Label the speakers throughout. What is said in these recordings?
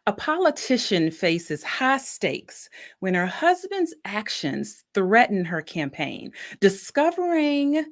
Speaker 1: A politician faces high stakes when her husband's actions threaten her campaign. Discovering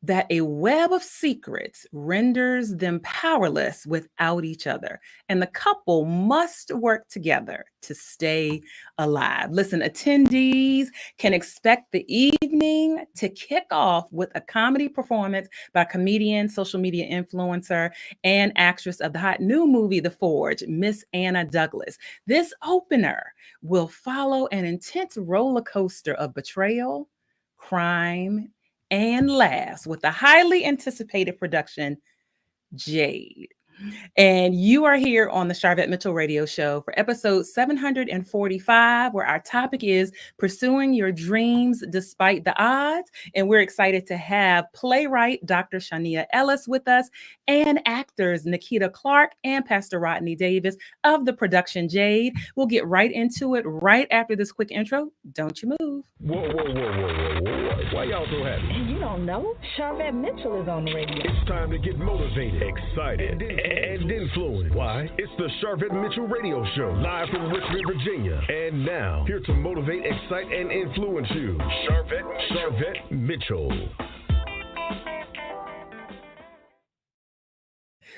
Speaker 1: that a web of secrets renders them powerless without each other, and the couple must work together to stay alive. Listen, attendees can expect the evening to kick off with a comedy performance by comedian, social media influencer, and actress of the hot new movie, The Forge, Miss Anna Douglas. This opener will follow an intense roller coaster of betrayal, crime, and laughs with the highly anticipated production Jade. And you are here on the Sharvette Mitchell Radio Show for episode 745, where our topic is pursuing your dreams despite the odds. And we're excited to have playwright Dr. Shawneya Ellis with us and actors Nikita Clark and Pastor Rodney Davis of the production Jade. We'll get right into it right after this quick intro. Don't you move.
Speaker 2: Whoa. Why y'all so happy?
Speaker 3: You don't know? Sharvette Mitchell is on the radio.
Speaker 2: It's time to get motivated, excited, and influenced. Why? It's the Sharvette Mitchell Radio Show, live from Richmond, Virginia. And now, here to motivate, excite, and influence you, Sharvette Mitchell.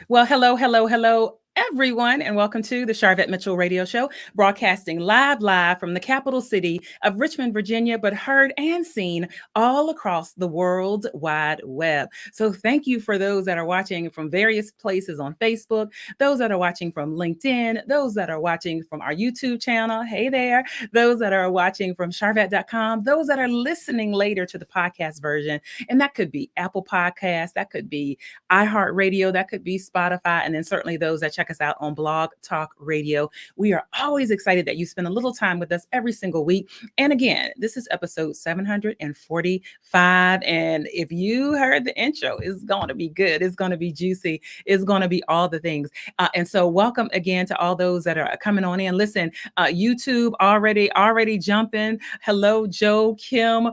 Speaker 1: Well, hello, everyone, and welcome to the Sharvette Mitchell Radio Show, broadcasting live from the capital city of Richmond, Virginia, but heard and seen all across the World Wide Web. So thank you for those that are watching from various places on Facebook, those that are watching from LinkedIn, those that are watching from our YouTube channel, hey there, those that are watching from Sharvette.com, those that are listening later to the podcast version, and that could be Apple Podcasts, that could be iHeartRadio, that could be Spotify, and then certainly those that check us out on Blog Talk Radio. We are always excited that you spend a little time with us every single week. And again, this is episode 745. And if you heard the intro, it's going to be good. It's going to be juicy. It's going to be all the things. And so welcome again to all those that are coming on in. Listen, YouTube already jumping. Hello, Joe, Kim,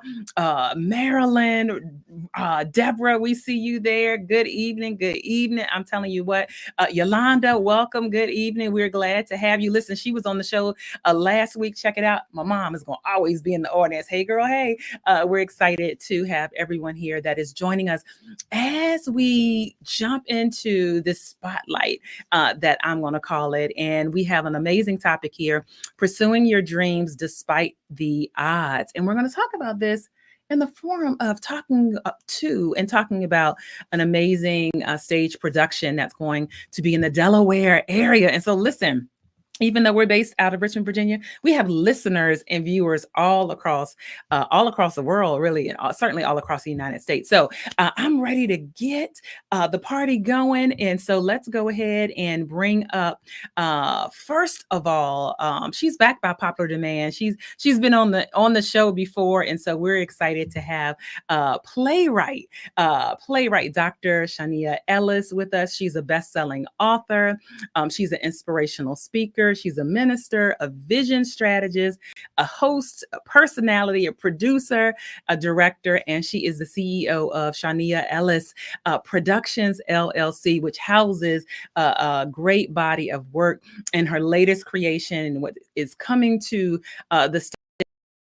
Speaker 1: Marilyn, Deborah, we see you there. Good evening. I'm telling you what, Yolanda, welcome. Good evening. We're glad to have you. Listen, she was on the show last week. Check it out. My mom is going to always be in the audience. Hey, girl. Hey, we're excited to have everyone here that is joining us as we jump into this spotlight that I'm going to call it. And we have an amazing topic here, pursuing your dreams despite the odds. And we're going to talk about this in the forum of talking about an amazing stage production that's going to be in the Delaware area. And so listen, even though we're based out of Richmond, Virginia, we have listeners and viewers all across the world, really, and certainly all across the United States. So I'm ready to get the party going. And so let's go ahead and bring up, first of all, she's back by popular demand. She's been on the show before. And so we're excited to have playwright Dr. Shawneya Ellis with us. She's a best-selling author. She's an inspirational speaker. She's a minister, a vision strategist, a host, a personality, a producer, a director, and she is the CEO of Shawneya Ellis Productions, LLC, which houses a great body of work. And her latest creation, what is coming to the stage,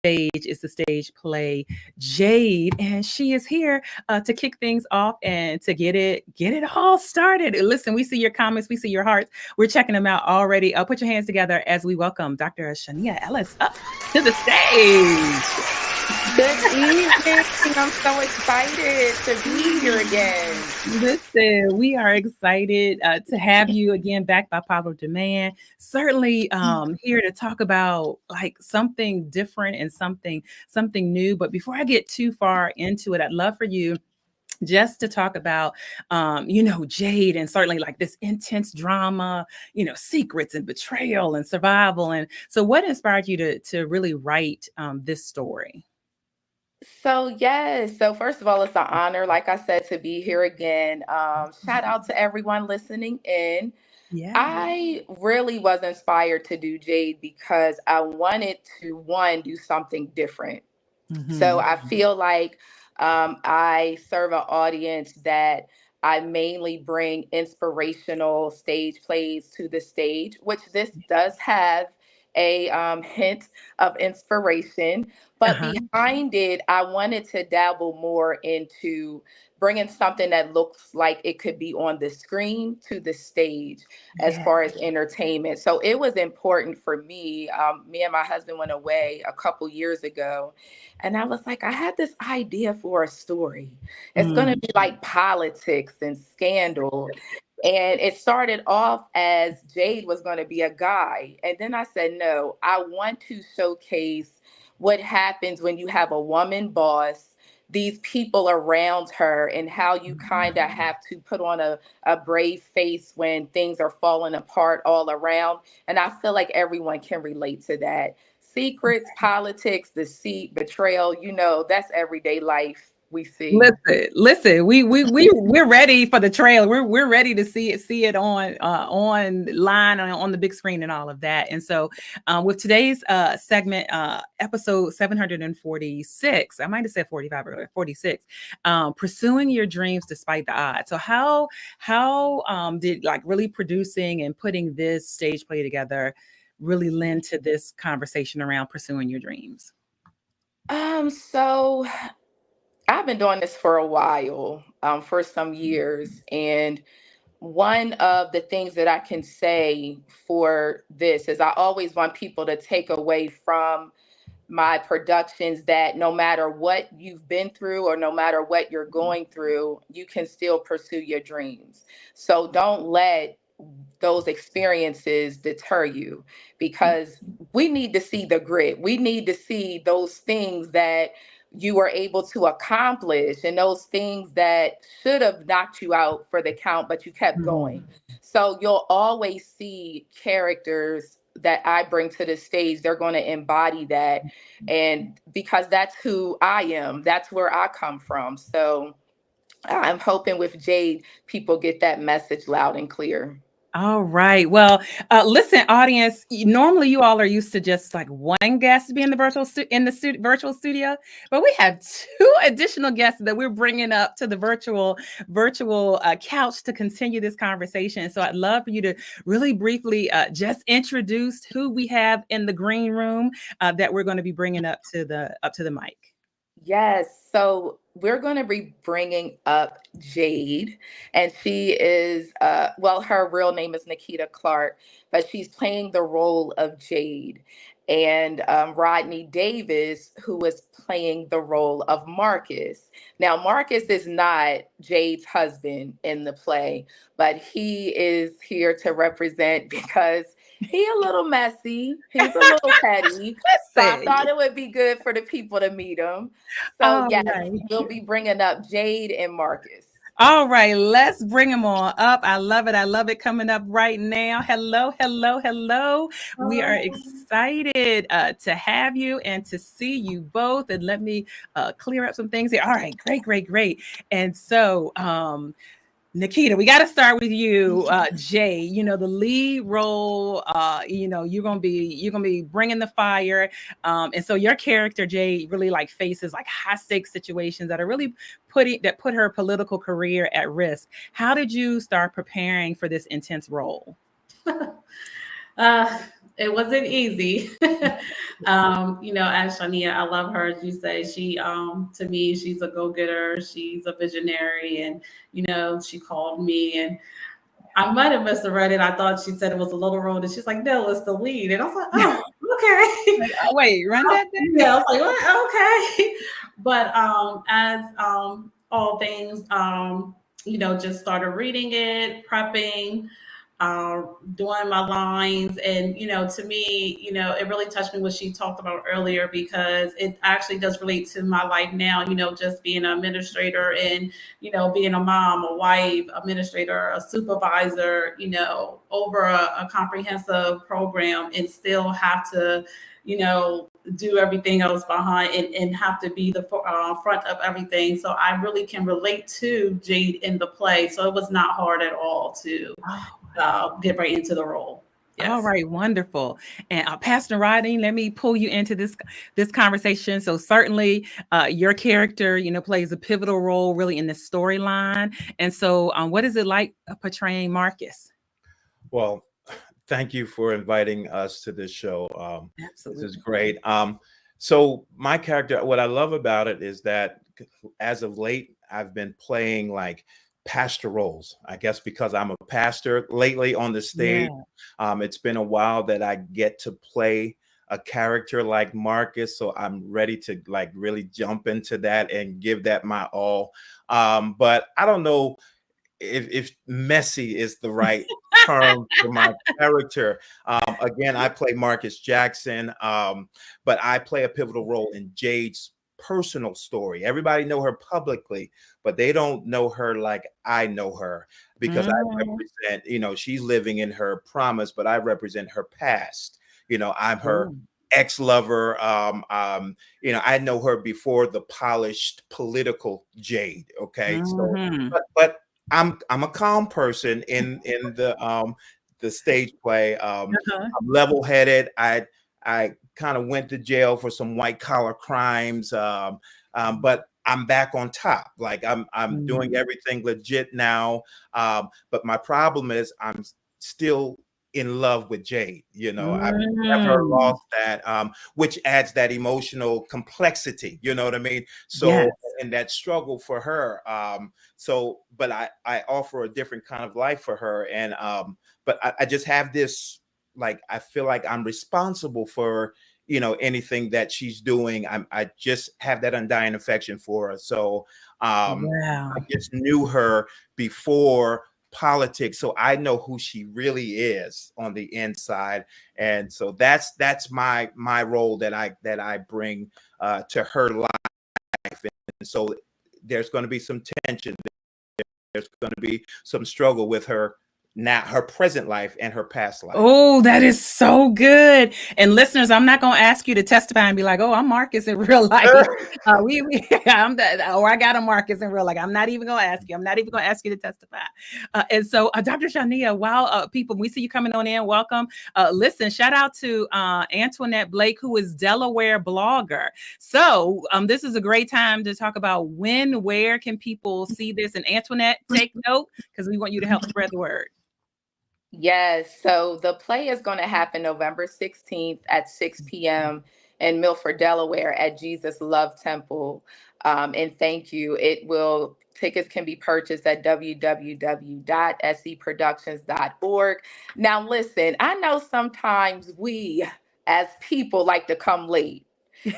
Speaker 1: is the stage play Jade, and she is here to kick things off and to get it all started. Listen, we see your comments, we see your hearts, we're checking them out already. Put your hands together as we welcome Dr. Shawneya Ellis up to the stage.
Speaker 4: Good evening. I'm so excited to be here again.
Speaker 1: Listen, we are excited to have you again back by popular demand. Certainly here to talk about like something different and something new. But before I get too far into it, I'd love for you just to talk about, Jade, and certainly like this intense drama, secrets and betrayal and survival. And so what inspired you to really write this story?
Speaker 4: So, yes. So, first of all, it's an honor, like I said, to be here again. Shout out to everyone listening in.
Speaker 1: Yeah.
Speaker 4: I really was inspired to do Jade because I wanted to, one, do something different. So, I feel like I serve an audience that I mainly bring inspirational stage plays to the stage, which this does have a hint of inspiration. But
Speaker 1: Uh-huh.
Speaker 4: behind it, I wanted to dabble more into bringing something that looks like it could be on the screen to the stage as
Speaker 1: Yeah.
Speaker 4: far as entertainment. So it was important for me. Me and my husband went away a couple years ago, and I was like, I had this idea for a story. It's going to
Speaker 1: Mm.
Speaker 4: be like politics and scandal. And it started off as Jade was going to be a guy. And then I said, no, I want to showcase what happens when you have a woman boss, these people around her, and how you kind of have to put on a brave face when things are falling apart all around. And I feel like everyone can relate to that. Secrets, politics, deceit, betrayal, that's everyday life we see.
Speaker 1: Listen, we're ready for the trailer. We're ready to see it online on the big screen and all of that. And so with today's segment, episode 746, I might have said 45 earlier, 46, pursuing your dreams despite the odds. So how did like really producing and putting this stage play together really lend to this conversation around pursuing your dreams?
Speaker 4: So I've been doing this for a while, for some years, and one of the things that I can say for this is I always want people to take away from my productions that no matter what you've been through or no matter what you're going through, you can still pursue your dreams. So don't let those experiences deter you, because we need to see the grit. We need to see those things that you were able to accomplish and those things that should have knocked you out for the count, but you kept going. So you'll always see characters that I bring to the stage. They're going to embody that. And because that's who I am, that's where I come from. So I'm hoping with Jade, people get that message loud and clear.
Speaker 1: All right. Well, listen, audience. Normally, you all are used to just like one guest be in the virtual studio, but we have two additional guests that we're bringing up to the virtual couch to continue this conversation. So I'd love for you to really briefly just introduce who we have in the green room that we're going to be bringing up to the mic.
Speaker 4: Yes. So we're going to be bringing up Jade, and she is, well, her real name is Nikita Clark, but she's playing the role of Jade. And Rodney Davis, who is playing the role of Marcus. Now, Marcus is not Jade's husband in the play, but he is here to represent because he a little messy. He's a little petty. So I
Speaker 1: Listen.
Speaker 4: thought it would be good for the people to meet him. So
Speaker 1: All
Speaker 4: yes,
Speaker 1: right.
Speaker 4: we'll be bringing up Jade and Marcus.
Speaker 1: All right, let's bring them on up. I love it. I love it coming up right now. Hello, hello, hello. We are excited to have you and to see you both. And let me clear up some things here. All right, great, great, great. And so, Nikita, we got to start with you, Jay. You know the lead role. You're gonna be bringing the fire, and so your character Jay really like faces like high stakes situations that are really put her political career at risk. How did you start preparing for this intense role?
Speaker 5: Uh, it wasn't easy. As Shawneya, I love her. As you say, she, to me, she's a go-getter. She's a visionary. And, she called me and I might have misread it. I thought she said it was a little role. And she's like, no, it's the lead. And I was like, oh, okay.
Speaker 1: Oh, wait, run that down.
Speaker 5: Yeah, I was like, what? Okay. But as all things, just started reading it, prepping, doing my lines. And, to me, it really touched me what she talked about earlier, because it actually does relate to my life now, just being an administrator and, being a mom, a wife, administrator, a supervisor, over a comprehensive program, and still have to, do everything else behind and have to be the front of everything. So I really can relate to Jade in the play. So it was not hard at all to get right into the role.
Speaker 1: All
Speaker 5: Yes.
Speaker 1: right, wonderful. And Pastor Rodney, let me pull you into this conversation. So certainly, your character, plays a pivotal role really in this storyline. And so, what is it like portraying Marcus?
Speaker 6: Well, thank you for inviting us to this show. This is
Speaker 1: Absolutely.
Speaker 6: great. So my character, what I love about it is that as of late, I've been playing like pastor roles. I guess because I'm a pastor lately on the stage.
Speaker 1: Yeah.
Speaker 6: It's been a while that I get to play a character like Marcus, so I'm ready to like really jump into that and give that my all. But I don't know if messy is the right term for my character. Again, I play Marcus Jackson, but I play a pivotal role in Jade's personal story. Everybody know her publicly, but they don't know her like I know her because I
Speaker 1: Mm.
Speaker 6: represent, she's living in her promise, but I represent her past. I'm her
Speaker 1: Ooh.
Speaker 6: ex-lover. I know her before the polished political Jade. Okay. So
Speaker 1: Mhm.
Speaker 6: but I'm a calm person in the stage play.
Speaker 1: Uh-huh.
Speaker 6: I'm level-headed. I kind of went to jail for some white collar crimes, but I'm back on top. Like I'm doing
Speaker 1: Mm.
Speaker 6: everything legit now. But my problem is I'm still in love with Jade. I've never
Speaker 1: Mm.
Speaker 6: lost that, which adds that emotional complexity. You know what I mean? So
Speaker 1: Yes.
Speaker 6: and that struggle for her. But I offer a different kind of life for her. And but I just have this, like, I feel like I'm responsible for, anything that she's doing. I just have that undying affection for her. So I
Speaker 1: Wow.
Speaker 6: just knew her before politics, so I know who she really is on the inside. And so that's my role that I bring to her life. And so there's going to be some tension. There's going to be some struggle with her now, her present life and her past life.
Speaker 1: Oh, that is so good. And listeners, I'm not going to ask you to testify and be like, "Oh, I'm Marcus in real life." I'm or I got a Marcus in real life. I'm not even going to ask you. I'm not even going to ask you to testify. And so, Dr. Shawneya, while people, we see you coming on in, welcome. Listen, shout out to Antoinette Blake, who is Delaware blogger. So, this is a great time to talk about when, where can people see this? And Antoinette, take note because we want you to help spread the word.
Speaker 4: Yes, so the play is going to happen November 16th at 6 p.m. in Milford, Delaware at Jesus Love Temple. And thank you. Tickets can be purchased at www.seproductions.org. Now, listen, I know sometimes we as people like to come late,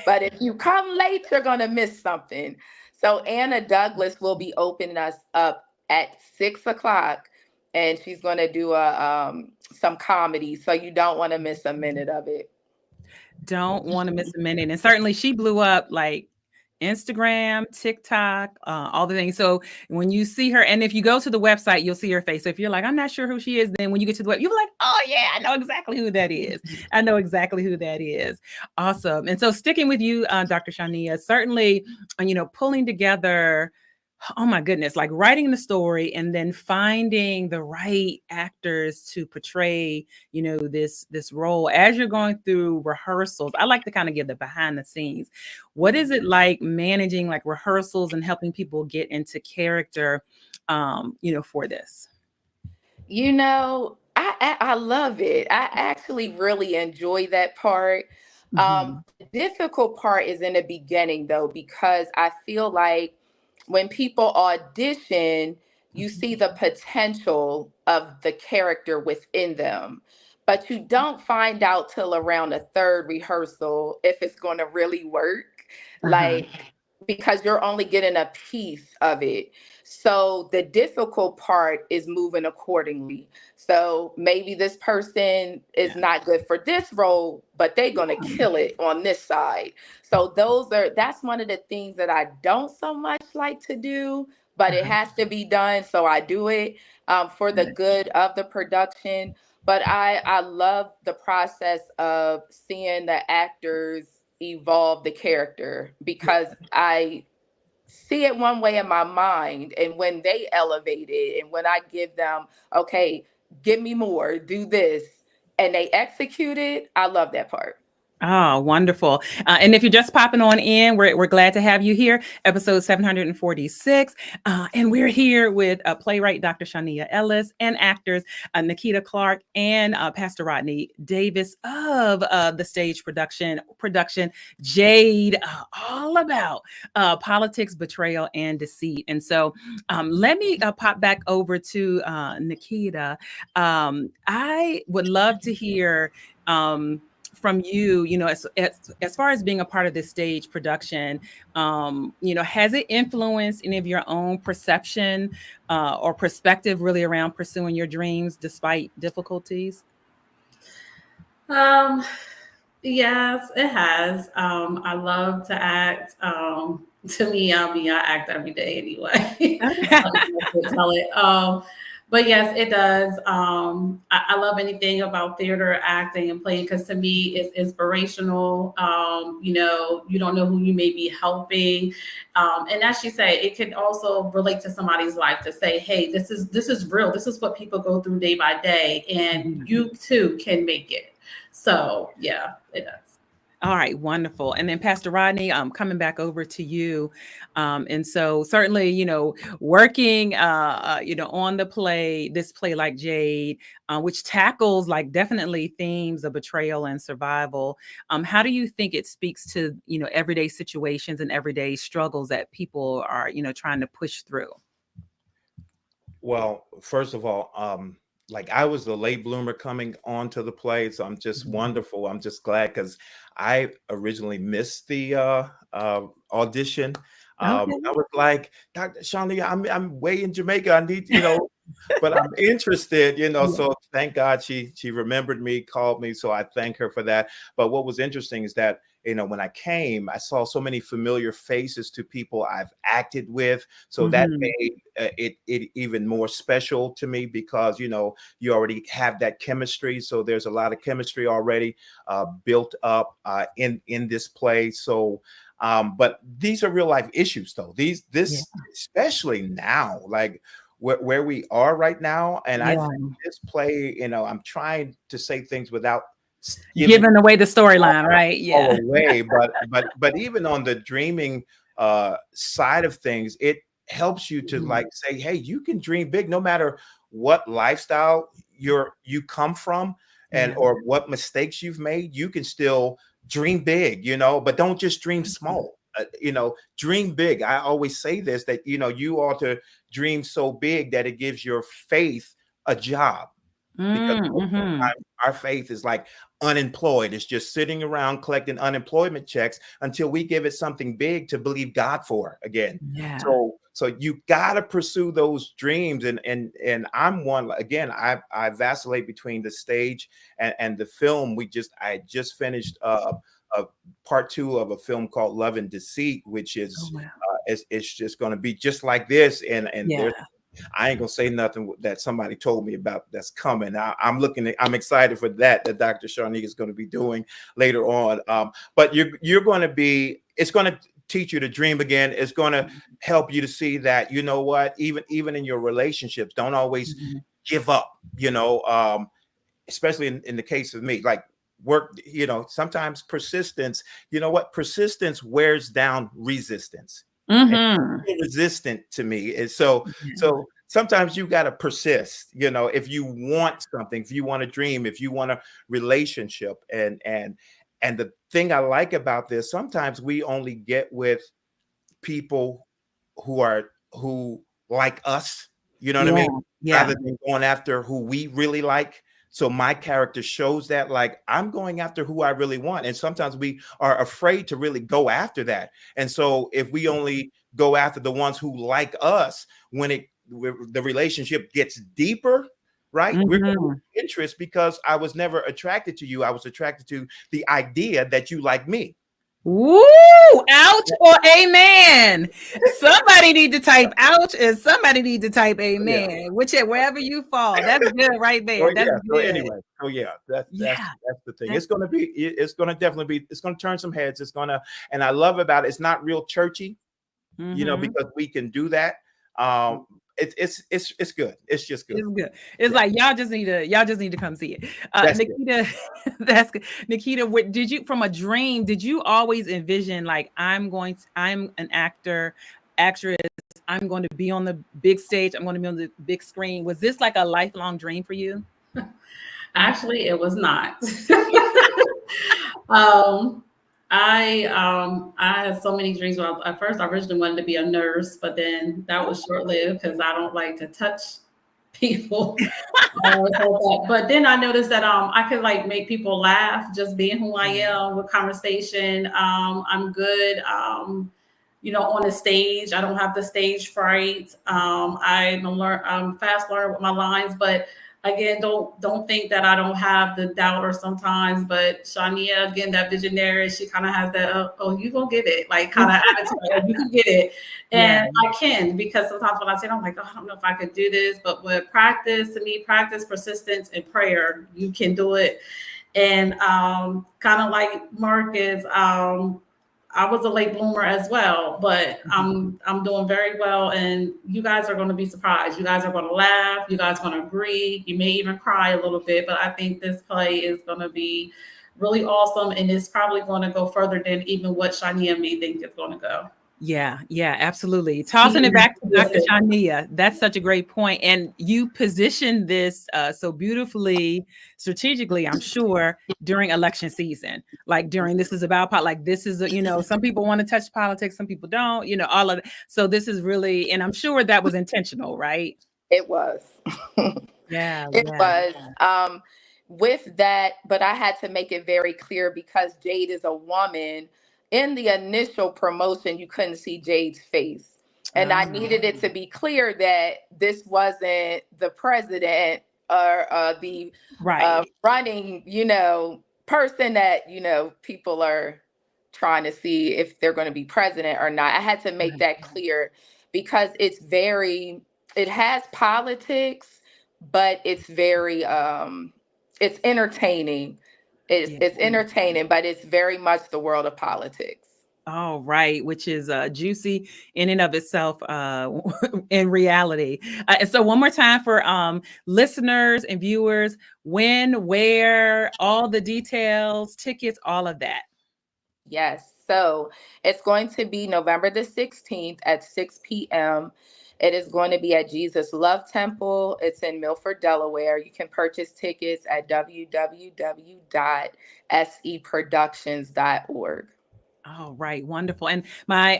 Speaker 4: but if you come late, you're going to miss something. So Anna Douglas will be opening us up at 6 o'clock, and she's going to do some comedy. So you don't want to miss a minute of it.
Speaker 1: Don't want to miss a minute. And certainly she blew up like Instagram, TikTok, all the things. So when you see her, and if you go to the website, you'll see her face. So if you're like, I'm not sure who she is, then when you get to the web, you're like, oh yeah, I know exactly who that is. I know exactly who that is. Awesome. And so sticking with you, Dr. Shawneya, certainly, pulling together, oh my goodness, like writing the story and then finding the right actors to portray, this role as you're going through rehearsals. I like to kind of give the behind the scenes. What is it like managing like rehearsals and helping people get into character, for this?
Speaker 4: I love it. I actually really enjoy that part.
Speaker 1: Mhm.
Speaker 4: The difficult part is in the beginning, though, because I feel like when people audition, you see the potential of the character within them, but you don't find out till around the third rehearsal if it's going to really work.
Speaker 1: Uh-huh.
Speaker 4: Like, because you're only getting a piece of it. So the difficult part is moving accordingly. So maybe this person is
Speaker 1: Yeah.
Speaker 4: not good for this role, but they're going to kill it on this side. So that's one of the things that I don't so much like to do, but it
Speaker 1: Uh-huh.
Speaker 4: has to be done. So I do it for the
Speaker 1: Good.
Speaker 4: good of the production. But I love the process of seeing the actors evolve the character, because I see it one way in my mind, and when they elevate it and when I give them, okay, give me more, do this, and they executed. I love that part.
Speaker 1: Oh, wonderful. And if you're just popping on in, we're glad to have you here. Episode 746. And we're here with playwright Dr. Shawneya Ellis and actors Nikita Clark and Pastor Rodney Davis of the stage production JADE, all about politics, betrayal, and deceit. And so let me pop back over to Nikita. I would love to hear from you, as far as being a part of this stage production, has it influenced any of your own perception or perspective really around pursuing your dreams despite difficulties?
Speaker 5: Yes, it has. I love to act. To me, I act every day anyway. Tell it. But yes, it does. I love anything about theater, acting, and playing because to me, it's inspirational. You don't know who you may be helping, and as you say, it can also relate to somebody's life to say, "Hey, this is real. This is what people go through day by day, and you too can make it." So yeah, it does.
Speaker 1: All right, wonderful. And then Pastor Rodney, coming back over to you. And so certainly, working, on this play like JADE, which tackles like definitely themes of betrayal and survival. How do you think it speaks to, everyday situations and everyday struggles that people are, trying to push through?
Speaker 6: Well, first of all, like I was the late bloomer coming onto the play, so I'm just wonderful. I'm just glad because I originally missed the audition. I was like, Dr. Shawneya, I'm way in Jamaica. I need, but I'm interested, So thank God she remembered me, called me. So I thank her for that. But what was interesting is that, when I came, I saw so many familiar faces to people I've acted with. So that made it even more special to me because, you already have that chemistry. So there's a lot of chemistry already built up in this play. So, but these are real life issues, though. Especially now, like where we are right now. And I think this play, I'm trying to say things without
Speaker 1: giving away the storyline, right? Yeah.
Speaker 6: Away, but even on the dreaming side of things, it helps you to like say, hey, you can dream big no matter what lifestyle you come from and or what mistakes you've made. You can still dream big, but don't just dream small. Dream big. I always say this, that you ought to dream so big that it gives your faith a job. Because our faith is like unemployed. It's just sitting around collecting unemployment checks until we give it something big to believe God for again. Yeah. So you got to pursue those dreams. And I'm one, again, I vacillate between the stage and the film. I just finished a part 2 of a film called Love and Deceit, which is it's just going to be just like this. And I ain't gonna say nothing that somebody told me about that's coming. I'm excited for that Dr. Shawneya is going to be doing later on. But you're going to be, it's going to teach you to dream again. It's going to help you to see that, you know what, even in your relationships, don't always give up, especially in the case of me, like work, sometimes persistence, persistence wears down resistance. Resistant to me. And so sometimes you got to persist, if you want something, if you want to dream, if you want a relationship. And the thing I like about this, sometimes we only get with people who like us, you know what I mean? Rather than going after who we really like. So my character shows that, like, I'm going after who I really want. And sometimes we are afraid to really go after that. And so if we only go after the ones who like us, when the relationship gets deeper, right? We're going to lose interest because I was never attracted to you. I was attracted to the idea that you like me.
Speaker 1: Woo! Ouch or amen. Somebody need to type ouch and somebody need to type amen. Wherever you fall. That's good right there. That's good.
Speaker 6: So anyway, that's the thing. It's going to turn some heads. And I love about it, it's not real churchy, because we can do that. it's good. It's just good.
Speaker 1: It's good. It's like y'all just need to come see it.
Speaker 6: That's
Speaker 1: Nikita, that's good. Nikita, what did you, from a dream, did you always envision like I'm an actress, I'm going to be on the big stage, I'm going to be on the big screen? Was this like a lifelong dream for you?
Speaker 5: Actually, it was not. I had so many dreams. Well, at first, I originally wanted to be a nurse, but then that was short lived because I don't like to touch people. But then I noticed that I could like make people laugh just being who I am with conversation. I'm good. On the stage, I don't have the stage fright. I'm fast learner with my lines, but again, don't think that I don't have the doubter sometimes. But Shawneya, again, that visionary, she kind of has that, oh, you gonna get it, like kind of attitude, like, you can get it. And I can, because sometimes when I say it, I'm like, oh, I don't know if I could do this. But with practice, persistence, and prayer, you can do it. And kind of like Marcus, I was a late bloomer as well, but I'm doing very well, and you guys are going to be surprised. You guys are going to laugh. You guys are going to agree. You may even cry a little bit, but I think this play is going to be really awesome, and it's probably going to go further than even what Shawneya may think it's going to go.
Speaker 1: Yeah, absolutely. Tossing it back to Dr. Shawneya, that's such a great point. And you positioned this so beautifully, strategically, I'm sure, during election season. Like this is about, like this is, some people want to touch politics, some people don't, all of it. So this is really, and I'm sure that was intentional, right?
Speaker 4: It was. It was. With that, but I had to make it very clear because Jade is a woman. In the initial promotion, you couldn't see Jade's face. And I needed it to be clear that this wasn't the president or the running, person that, people are trying to see if they're going to be president or not. I had to make that clear because it has politics, but it's very, it's entertaining. It's entertaining, but it's very much the world of politics.
Speaker 1: Oh, right. Which is juicy in and of itself in reality. And so one more time for listeners and viewers, when, where, all the details, tickets, all of that.
Speaker 4: Yes. So it's going to be November the 16th at 6 p.m. It is going to be at Jesus Love Temple. It's in Milford, Delaware. You can purchase tickets at www.seproductions.org.
Speaker 1: Oh, right. Wonderful. And my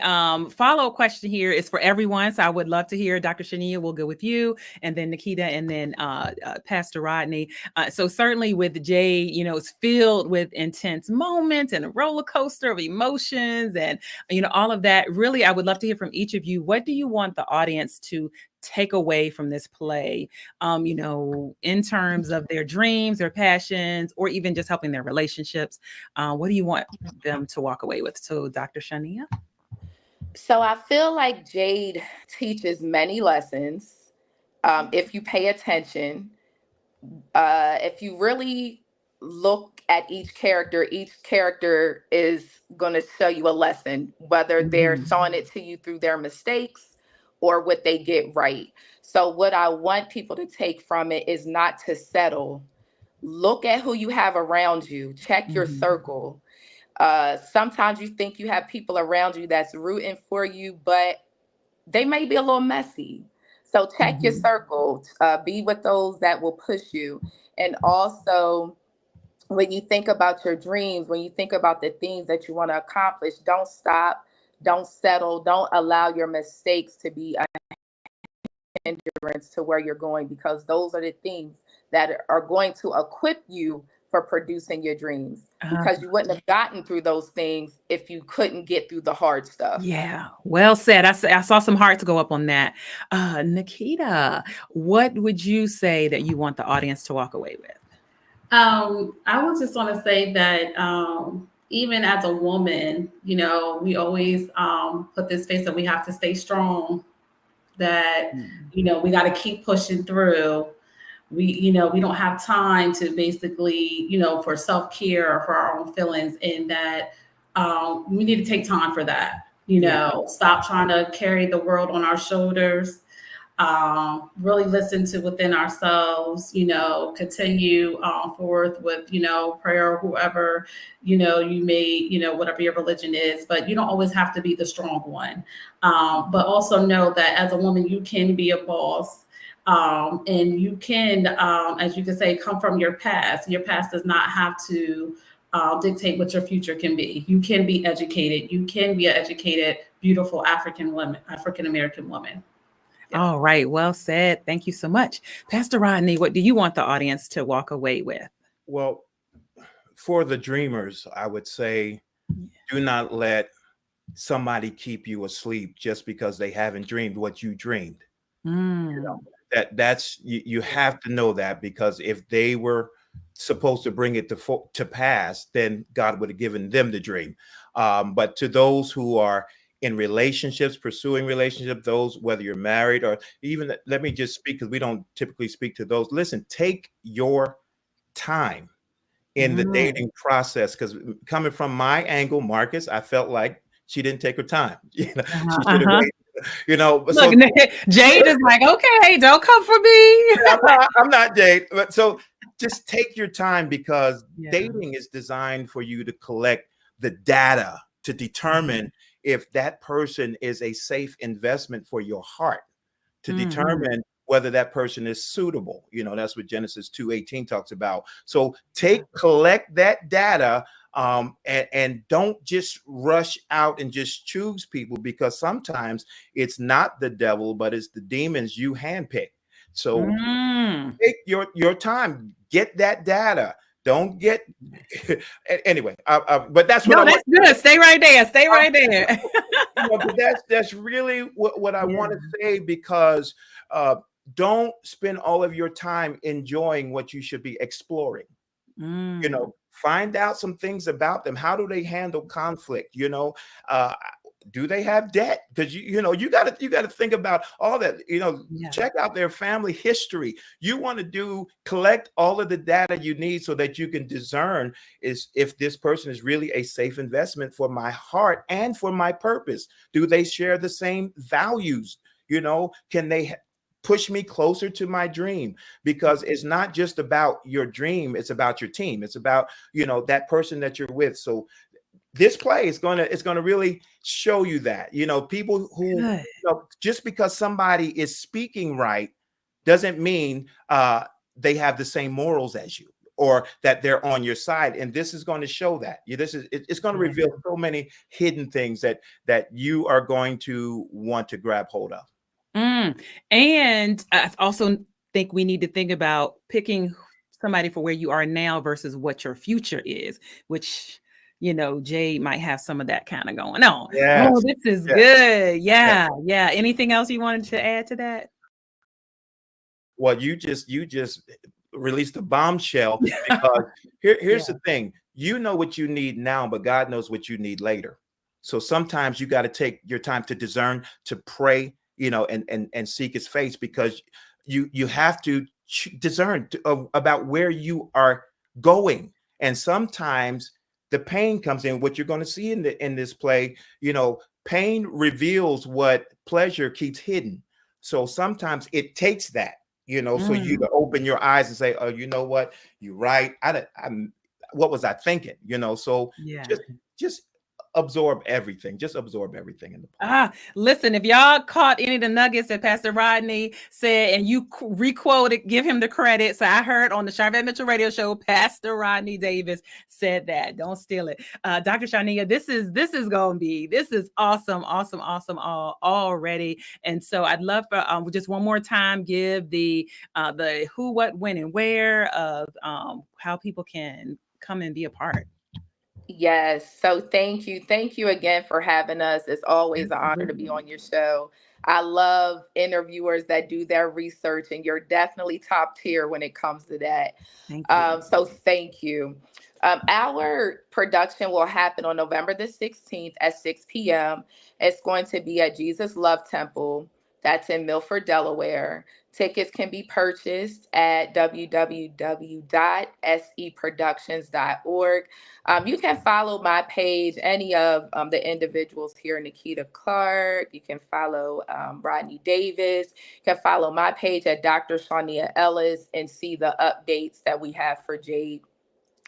Speaker 1: follow-up question here is for everyone. So I would love to hear, Dr. Shawneya, we'll go with you, and then Nikita, and then Pastor Rodney. So certainly with Jade, it's filled with intense moments and a roller coaster of emotions and, all of that. Really, I would love to hear from each of you. What do you want the audience to take away from this play, in terms of their dreams, their passions, or even just helping their relationships? What do you want them to walk away with? So Dr. Shawneya?
Speaker 4: So I feel like Jade teaches many lessons. If you pay attention, if you really look at each character is going to show you a lesson, whether they're showing it to you through their mistakes or what they get right. So what I want people to take from it is not to settle. Look at who you have around you. Check your circle. Sometimes you think you have people around you that's rooting for you, but they may be a little messy. So check your circle. Be with those that will push you. And also, when you think about your dreams, when you think about the things that you want to accomplish, don't stop. Don't settle. Don't allow your mistakes to be a hindrance to where you're going, because those are the things that are going to equip you for producing your dreams, because you wouldn't have gotten through those things if you couldn't get through the hard stuff.
Speaker 1: Yeah, well said. I saw some hearts go up on that. Nikita, what would you say that you want the audience to walk away with?
Speaker 5: I would just want to say that even as a woman, we always put this face that we have to stay strong, that, we got to keep pushing through. We don't have time to basically, for self-care or for our own feelings, and that we need to take time for that, stop trying to carry the world on our shoulders. really listen to within ourselves, continue forth with, prayer, whoever, you may, whatever your religion is, but you don't always have to be the strong one. But also know that as a woman, you can be a boss. And you can, as you can say, come from your past. Your past does not have to dictate what your future can be. You can be educated. You can be an educated, beautiful African American woman.
Speaker 1: Yeah. All right. Well said. Thank you so much. Pastor Rodney, what do you want the audience to walk away with?
Speaker 6: Well, for the dreamers, I would say, do not let somebody keep you asleep just because they haven't dreamed what you dreamed. That's you have to know that, because if they were supposed to bring it to pass, then God would have given them the dream. But to those who are in relationships, pursuing relationships, those, whether you're married or even, let me just speak, because we don't typically speak to those. Listen, take your time in the dating process, because coming from my angle, Marcus, I felt like she didn't take her time. She should have waited.
Speaker 1: Look, so Jade is like, okay, don't come for me.
Speaker 6: I'm not Jade, but so just take your time, because dating is designed for you to collect the data to determine if that person is a safe investment for your heart, to determine whether that person is suitable. That's what Genesis 2:18 talks about. So collect that data, and don't just rush out and just choose people, because sometimes it's not the devil, but it's the demons you handpick. So take your time, get that data. Don't get anyway. But that's what
Speaker 1: that's good. Stay right there. Stay right there.
Speaker 6: But that's really what I want to say, because don't spend all of your time enjoying what you should be exploring. Find out some things about them. How do they handle conflict? Do they have debt? Because you got to think about all that. Check out their family history. You want to collect all of the data you need so that you can discern if this person is really a safe investment for my heart and for my purpose. Do they share the same values? Can they push me closer to my dream? Because it's not just about your dream, it's about your team. It's about that person that you're with. So this play is going to really show you that, people who, just because somebody is speaking right doesn't mean they have the same morals as you, or that they're on your side. And this is going to show that. It's going to reveal so many hidden things that you are going to want to grab hold of.
Speaker 1: And I also think we need to think about picking somebody for where you are now versus what your future is, which, Jade might have some of that kind of going on.
Speaker 6: Yes.
Speaker 1: Oh, this is good. Yeah. Anything else you wanted to add to that?
Speaker 6: Well, you just released a bombshell, because here's the thing. You know what you need now, but God knows what you need later. So sometimes you got to take your time to discern, to pray, and seek his face, because you have to discern about where you are going. And sometimes the pain comes in. What you're going to see in this play, pain reveals what pleasure keeps hidden. So sometimes it takes that, so you to open your eyes and say, oh, you know what, you're right. What was I thinking? So just absorb everything. Just absorb everything in the play.
Speaker 1: Listen, if y'all caught any of the nuggets that Pastor Rodney said and you requoted, give him the credit. So I heard on the Sharvette Mitchell radio show, Pastor Rodney Davis said that. Don't steal it. Dr. Shawneya, this is awesome already. And so I'd love for just one more time, give the who, what, when, and where of how people can come and be a part.
Speaker 4: Yes. So thank you. Thank you again for having us. It's always an honor to be on your show. I love interviewers that do their research, and you're definitely top tier when it comes to that.
Speaker 1: Thank you.
Speaker 4: So thank you. Our production will happen on November the 16th at 6 p.m. It's going to be at Jesus Love Temple. That's in Milford, Delaware. Tickets can be purchased at www.seproductions.org. You can follow my page, any of the individuals here, Nikita Clark. You can follow Rodney Davis. You can follow my page at Dr. Shawneya Ellis and see the updates that we have for JADE.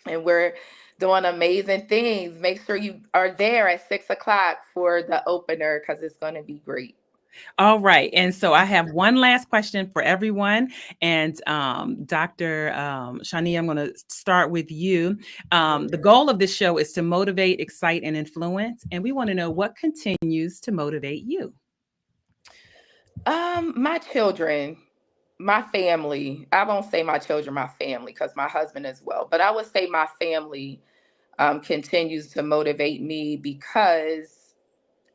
Speaker 4: And we're doing amazing things. Make sure you are there at 6 o'clock for the opener because it's going to be great.
Speaker 1: All right. And so I have one last question for everyone. And Dr. Shawneya, I'm going to start with you. The goal of this show is to motivate, excite, and influence. And we want to know what continues to motivate you.
Speaker 4: My children, my family. I won't say my children, my family, because my husband as well. But I would say my family continues to motivate me because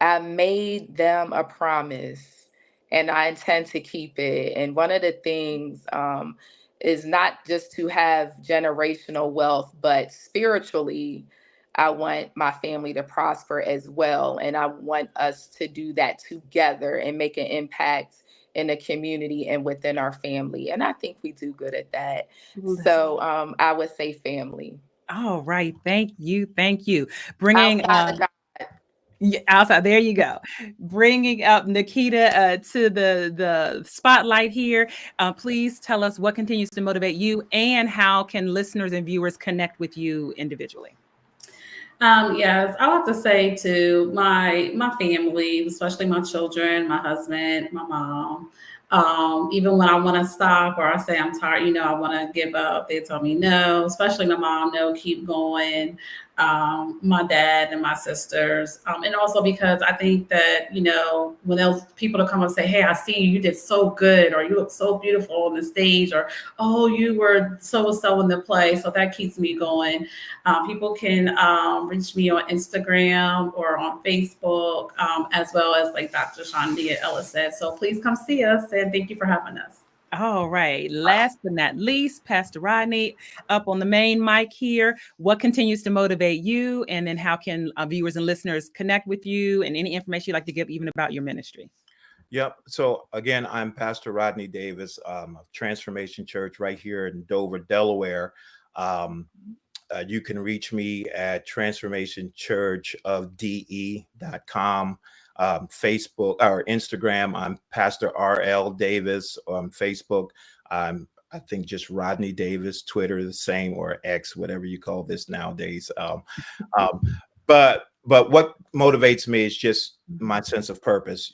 Speaker 4: I made them a promise and I intend to keep it. And one of the things is not just to have generational wealth, but spiritually, I want my family to prosper as well. And I want us to do that together and make an impact in the community and within our family. And I think we do good at that. So I would say family.
Speaker 1: All right. Thank you. Thank you. Bringing
Speaker 4: Outside
Speaker 1: there you go. Bringing up Nikita to the spotlight here. Please tell us what continues to motivate you and how can listeners and viewers connect with you individually?
Speaker 5: Yes, I want to say to my family, especially my children, my husband, my mom. Even when I want to stop or I say I'm tired, I want to give up, they tell me no, especially my mom, no, keep going. My dad and my sisters. And also because I think that, when those people to come and say, hey, I see you did so good, or you look so beautiful on the stage, or, oh, you were so-and-so in the play. So that keeps me going. People can reach me on Instagram or on Facebook, as well as like Dr. Shawneya Ellis said. So please come see us and thank you for having us.
Speaker 1: All right. Last but not least, Pastor Rodney up on the main mic here. What continues to motivate you? And then how can viewers and listeners connect with you and any information you'd like to give even about your ministry?
Speaker 6: Yep. So again, I'm Pastor Rodney Davis of Transformation Church right here in Dover, Delaware. You can reach me at transformationchurchofde.com. Facebook or Instagram, I'm Pastor RL Davis. On Facebook, I think just Rodney Davis. Twitter, the same, or X, whatever you call this nowadays. But what motivates me is just my sense of purpose.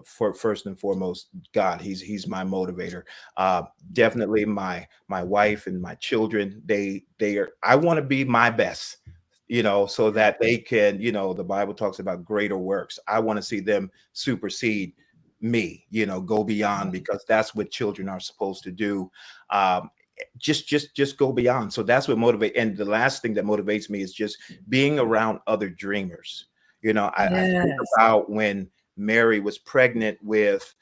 Speaker 6: For first and foremost, God. He's my motivator. Definitely my wife and my children. They are. I want to be my best. So that they can, the Bible talks about greater works. I want to see them supersede me, go beyond, because that's what children are supposed to do. Just go beyond. So that's what motivates. And the last thing that motivates me is just being around other dreamers. I think about when Mary was pregnant with,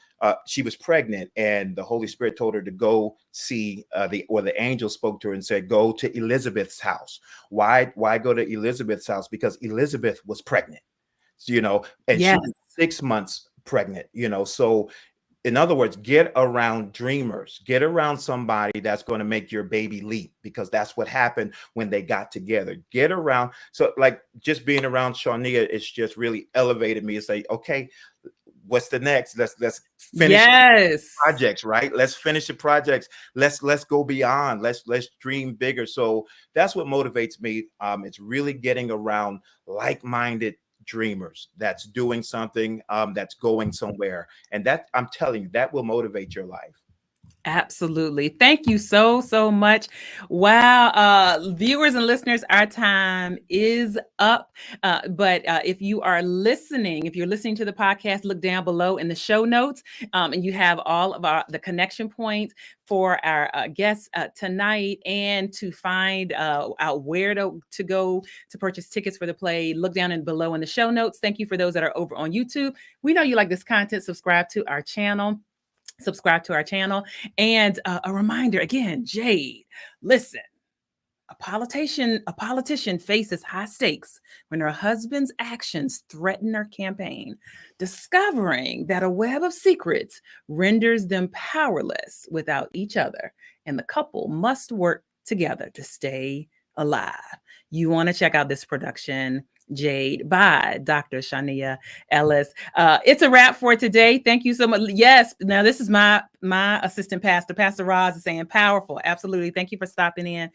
Speaker 6: she was pregnant and the Holy Spirit told her to go see the angel spoke to her and said, go to Elizabeth's house. Why go to Elizabeth's house? Because Elizabeth was pregnant, and she was 6 months pregnant, so in other words, get around dreamers, get around somebody that's going to make your baby leap, because that's what happened when they got together. Get around. So like just being around Shawneya, it's just really elevated me to say, okay, what's the next? Let's finish projects, right? Let's finish the projects. Let's go beyond. Let's dream bigger. So that's what motivates me. It's really getting around like-minded dreamers that's doing something, that's going somewhere. And that, I'm telling you, that will motivate your life.
Speaker 1: Absolutely. Thank you so much. Wow. Viewers and listeners, our time is up. But if you're listening to the podcast, look down below in the show notes, and you have all of the connection points for our guests tonight, and to find out where to go to purchase tickets for the play. Look down and below in the show notes. Thank you for those that are over on YouTube. We know you like this content. Subscribe to our channel. And a reminder again, JADE, listen, A politician faces high stakes when her husband's actions threaten her campaign, discovering that a web of secrets renders them powerless without each other, and the couple must work together to stay alive. You want to check out this production, Jade, by Dr. Shawneya Ellis. It's a wrap for today. Thank you so much. Yes, now this is my assistant pastor, Pastor Roz, is saying powerful. Absolutely. Thank you for stopping in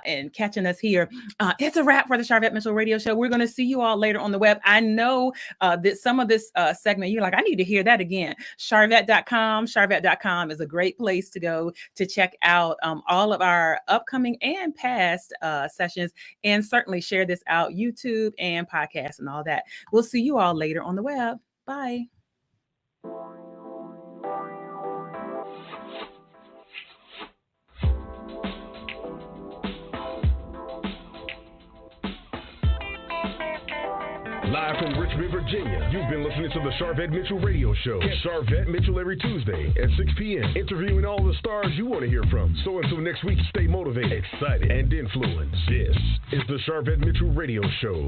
Speaker 1: and catching us here. It's a wrap for the Sharvette Mitchell Radio Show. We're going to see you all later on the web. I know that some of this segment, you're like, I need to hear that again. Sharvette.com. Sharvette.com is a great place to go to check out all of our upcoming and past sessions, and certainly share this out, YouTube and podcasts and all that. We'll see you all later on the web. Bye.
Speaker 2: Live from Richmond, Virginia, you've been listening to the Sharvette Mitchell Radio Show. Catch Sharvette Mitchell every Tuesday at 6 p.m., interviewing all the stars you want to hear from. So until next week, stay motivated, excited, and influenced. This is the Sharvette Mitchell Radio Show.